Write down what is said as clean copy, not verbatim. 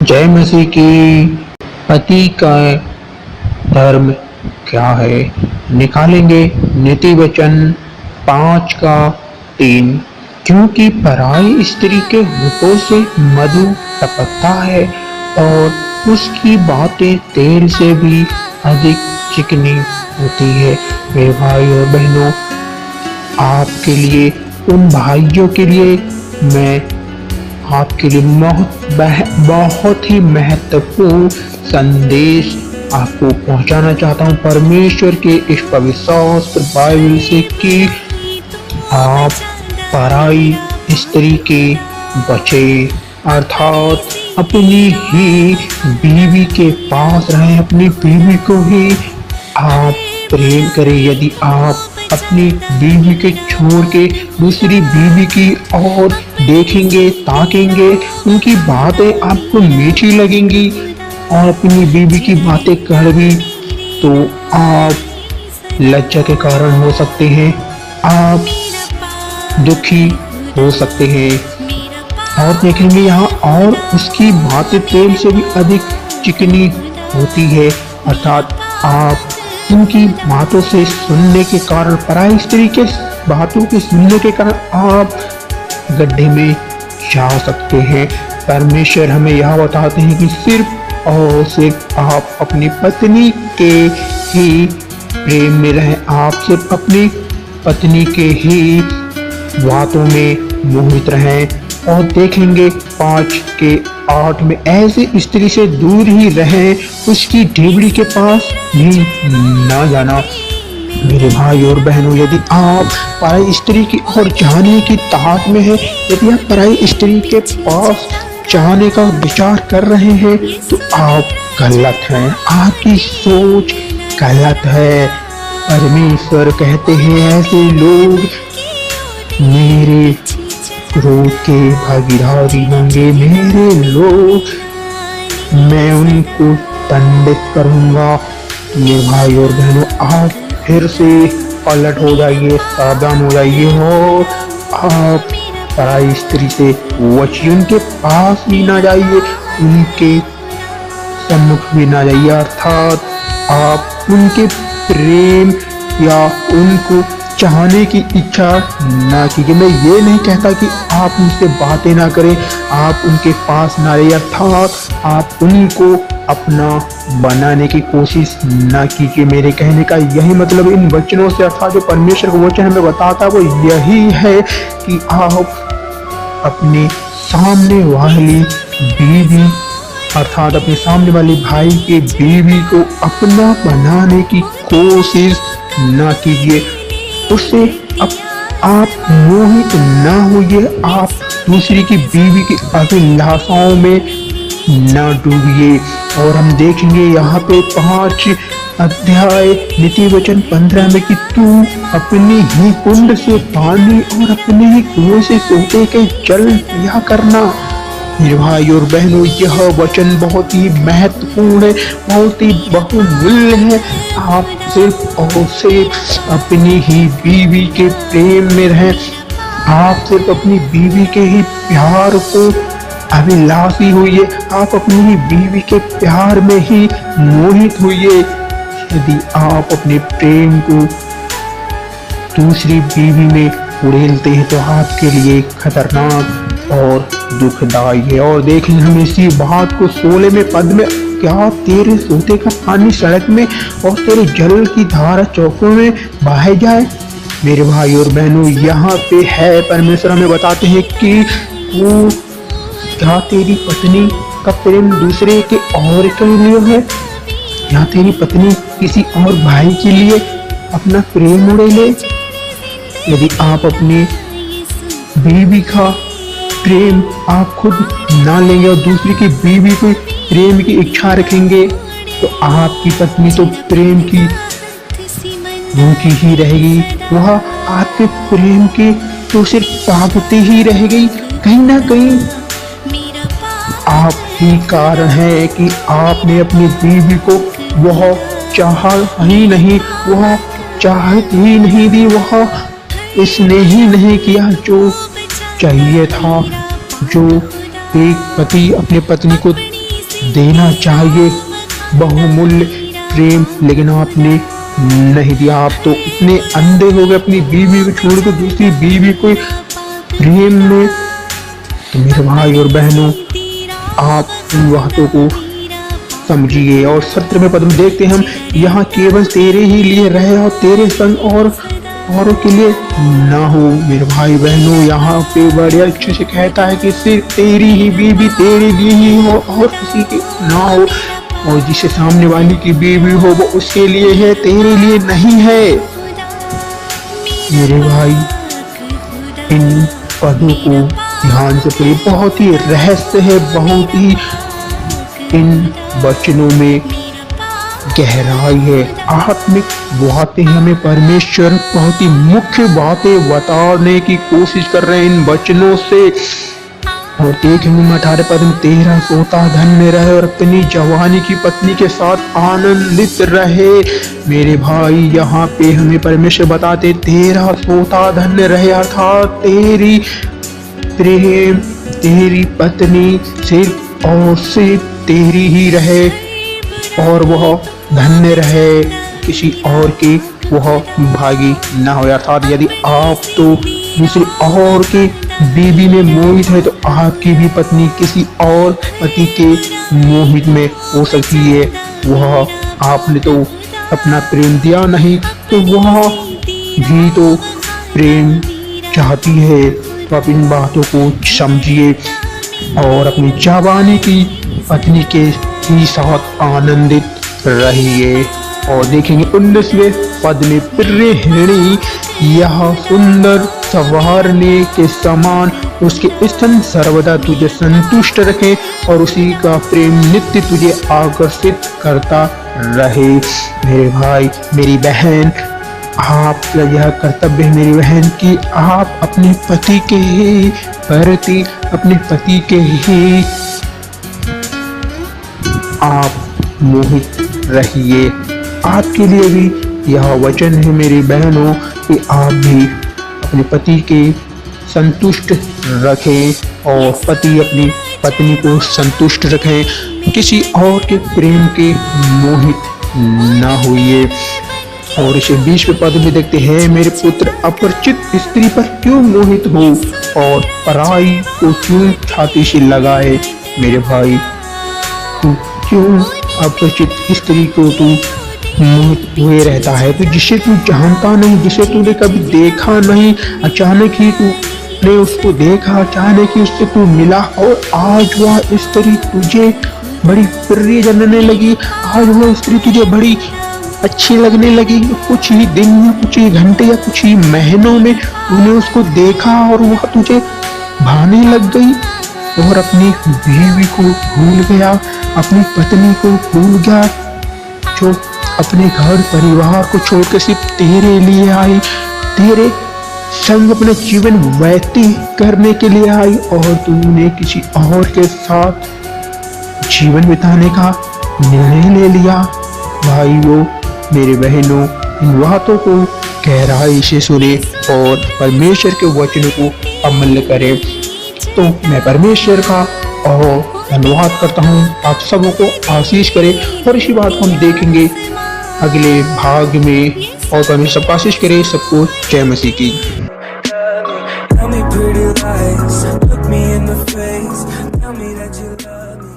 जय मसीह की। पति का धर्म क्या है? निकालेंगे नीति वचन 5:3। क्योंकि पराई स्त्री के होठों से मधु टपकता है और उसकी बातें तेल से भी अधिक चिकनी होती है। मेरे भाई और बहनों, आपके लिए, उन भाइयों के लिए मैं आपके लिए बहुत ही महत्वपूर्ण संदेश आपको पहुंचाना चाहता हूं परमेश्वर के इस पवित्र शास्त्र बाइबल से कि आप पराई स्त्री के बचे, अर्थात अपनी ही बीवी के पास रहें, अपनी बीवी को ही आप प्रेम करें। यदि आप अपनी बीवी के छोड़ के दूसरी बीवी की ओर देखेंगे, ताकेंगे, उनकी बातें आपको मीठी लगेंगी और अपनी बीवी की बातें कर भी, तो आप लज्जा के कारण हो सकते हैं, आप दुखी हो सकते हैं। और देखेंगे यहाँ, और उसकी बातें तेल से भी अधिक चिकनी होती है, अर्थात आप उनकी बातों से सुनने के कारण, पराई स्त्री के बातों के सुनने के कारण आप गड्ढे में जा सकते हैं। परमेश्वर हमें यह बताते हैं कि सिर्फ और सिर्फ आप अपनी पत्नी के ही प्रेम में रहें, आप सिर्फ अपनी पत्नी के ही बातों में मोहित रहें। और देखेंगे 5:8 में, ऐसे स्त्री से दूर ही रहें, उसकी ढेबड़ी के पास भी ना जाना। मेरे भाई और बहनों, यदि आप पराई स्त्री की ओर जाने की ताक में हैं, यदि आप पराई स्त्री के पास जाने का विचार कर रहे हैं, तो आप गलत हैं, आपकी सोच गलत है। परमेश्वर कहते हैं, ऐसे लोग मेरे क्रोध के भागीदारी होंगे, मेरे लोग, मैं उनको दंडित करूंगा। मेरे भाई और बहनों, आप फिर से अलर्ट हो जाइए, सावधान हो जाइए हो। आप पराई स्त्री से बचिए, उनके पास भी ना जाइए, उनके सम्मुख भी ना जाइए, अर्थात आप उनके प्रेम या उनको चाहने की इच्छा ना कीजिए। मैं ये नहीं कहता कि आप उनसे बातें ना करें, आप उनके पास ना रहिए, अर्थात आप उनको अपना बनाने की कोशिश ना कीजिए। मेरे कहने का यही मतलब इन वचनों से, अर्थात जो परमेश्वर का वचन हमें बताता है, वो यही है कि आप अपने सामने वाली बीवी, अर्थात अपने सामने वाले भाई के बीवी को अपना बनाने की कोशिश ना कीजिए, उससे अब आप मोहित ना होइए, आप दूसरी की बीवी की अभिलाषाओं में ना डूबिए। और हम देखेंगे यहाँ पे 5 अध्याय नीति वचन 15 में कि तू अपनी ही कुंड से पानी और अपने ही कुएं से सोते के जल पिया करना। मेरे भाई और बहनों, यह वचन बहुत ही महत्वपूर्ण है, बहुत ही बहुमूल्य है। आप सिर्फ और सिर्फ अपनी ही बीवी के प्रेम में रहें, आप सिर्फ अपनी बीवी के ही प्यार को अभिलाषी होइए, आप अपनी ही बीवी के प्यार में ही मोहित होइए। यदि आप अपने प्रेम को दूसरी बीवी में उड़ेलते हैं, तो आपके लिए खतरनाक और दुखदाई है। और देखें हम इसी बात को 16वें पद में, क्या तेरे सोते का पानी सड़क में और तेरे जल की धारा चौकों में बह जाए। मेरे भाई और बहनों, यहाँ पे है, परमेश्वर हमें बताते हैं कि वो, क्या तेरी पत्नी का प्रेम दूसरे के और के लिए है, या तेरी पत्नी किसी और भाई के लिए अपना प्रेम उड़ेले। यदि आप अपनी बीवी का प्रेम आप खुद ना लेंगे और दूसरी की बीवी को प्रेम की इच्छा रखेंगे, तो आपकी पत्नी तो प्रेम की भूखी ही रहेगी, वह आपके प्रेम की तो सिर्फ ताकती ही रहेगी। कहीं ना कहीं आप ही कारण है कि आपने अपनी बीवी को वह चाहा ही नहीं, वह चाहत ही नहीं दी, वह इसने ही नहीं किया जो चाहिए था, जो एक पति अपने पत्नी को देना चाहिए बहुमूल्य प्रेम, लेकिन आपने नहीं दिया। आप तो इतने अंधे हो गए अपनी बीवी को छोड़ के दूसरी बीवी को प्रेम में। तो मेरे भाई और बहनों, आप इन बातों को समझिए। और 17वें पद में देखते हैं हम, यहाँ केवल तेरे ही लिए रहे और तेरे संग और औरों के लिए ना हो। मेरे भाई बहनों, यहाँ पे बड़े अच्छे से कहता है कि सिर्फ तेरी ही बीवी तेरे लिए ही हो और किसी के ना हो, और जिसे सामने वाली की बीवी हो वो उसके लिए है, तेरे लिए नहीं है। मेरे भाई, इन पदों को ध्यान से पढ़िए, बहुत ही रहस्य है, बहुत ही इन वचनों में गहराई है, आत्मिक बातें हमें परमेश्वर बहुत ही मुख्य बातें बताने की कोशिश कर रहे हैं इन वचनों से। और देखेंगे 18 पद में, तेरा सोता धन्य रहे और अपनी जवानी की पत्नी के साथ आनंदित रहे। मेरे भाई, यहाँ पे हमें परमेश्वर बताते तेरा सोता धन्य रहे, अर्थात तेरी प्रेम, तेरी पत्नी सिर्फ और सिर्फ तेरी ही रहे और वह धन्य रहे, किसी और की वह भागी ना हो। अर्थात यदि आप तो दूसरी और के बीवी में मोहित है तो आपकी भी पत्नी किसी और पति के मोहित में हो सकती है। वह आपने तो अपना प्रेम दिया नहीं तो वह भी तो प्रेम चाहती है। तो आप इन बातों को समझिए और अपनी जवानी की पत्नी के ही साथ आनंदित रहिए। और देखेंगे 19वें पद में, प्रिय हिरणी यह सुंदर संवारने के समान उसके स्तन सर्वदा तुझे संतुष्ट रखे और उसी का प्रेम नित्य तुझे आकर्षित करता रहे। मेरे भाई, मेरी बहन, आपका यह कर्तव्य है मेरी बहन कि आप अपने पति के ही प्रति, अपने पति के ही आप मोहित रहिए। आपके लिए भी यह वचन है मेरी बहनों कि आप भी अपने पति के संतुष्ट रखें और पति अपनी पत्नी को संतुष्ट रखें, किसी और के प्रेम के मोहित ना होइए। और इसे 20वें पद में देखते हैं, मेरे पुत्र अपरिचित स्त्री पर क्यों मोहित हो और पराई को क्यों छाती से लगाए। मेरे भाई, तू क्यों अपरिचित स्त्री को तू मोहित हुए रहता है, तो जिसे तू जानता नहीं, जिसे तूने कभी देखा नहीं, अचानक ही तूने उसको देखा, अचानक ही उससे तू मिला और आज वह स्त्री तुझे बड़ी प्रिय जनने लगी, आज वह स्त्री तुझे बड़ी अच्छी लगने लगी। कुछ ही दिन या कुछ ही घंटे या कुछ ही महीनों में तूने उसको देखा और वह तुझे भाने लग गई और अपनी बीवी को भूल गया, अपनी पत्नी को भूल गया, जो अपने घर परिवार को छोड़ के सिर्फ तेरे लिए आई, तेरे संग अपने जीवन व्यतीत करने के लिए आई और तूने किसी और के साथ जीवन बिताने का निर्णय ले लिया। भाइयों, मेरे बहनों, इन बातों को गहराई से सुने और परमेश्वर के वचनों को अमल करें। तो मैं परमेश्वर का और धन्यवाद करता हूँ, आप सबों को आशीष करें। और इसी बात को हम देखेंगे अगले भाग में और परमेश्वर सबको आशीष करे। सबको जय मसीह की। Tell me pretty lies, look me in the face, tell me that you love me.